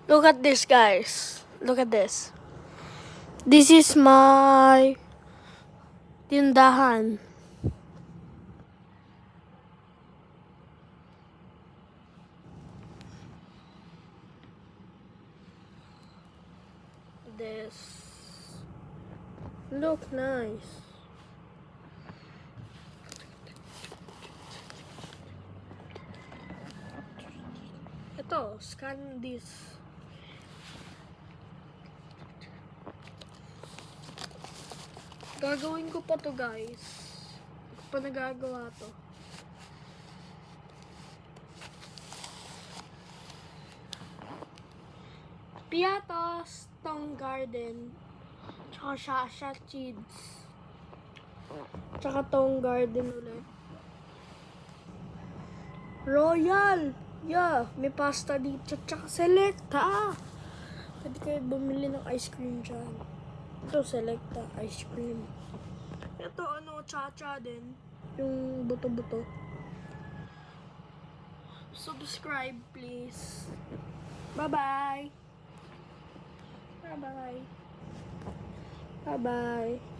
Look at this, guys. Look at this. This is my tindahan. This look nice. Ito, scan this. Gagawin ko pa to, guys. Hindi ko pa nagagawa to. Piatos, Tong Garden, tsaka Shasha Chids, tsaka Tong Garden ulit. Royal! Yeah, may pasta dito, tsaka Selecta. Pwede kayo bumili ng ice cream dyan. Ito, Selecta ice cream. Ito, Chacha din. Yung buto-buto. Subscribe, please. Bye-bye. Bye-bye. Bye-bye.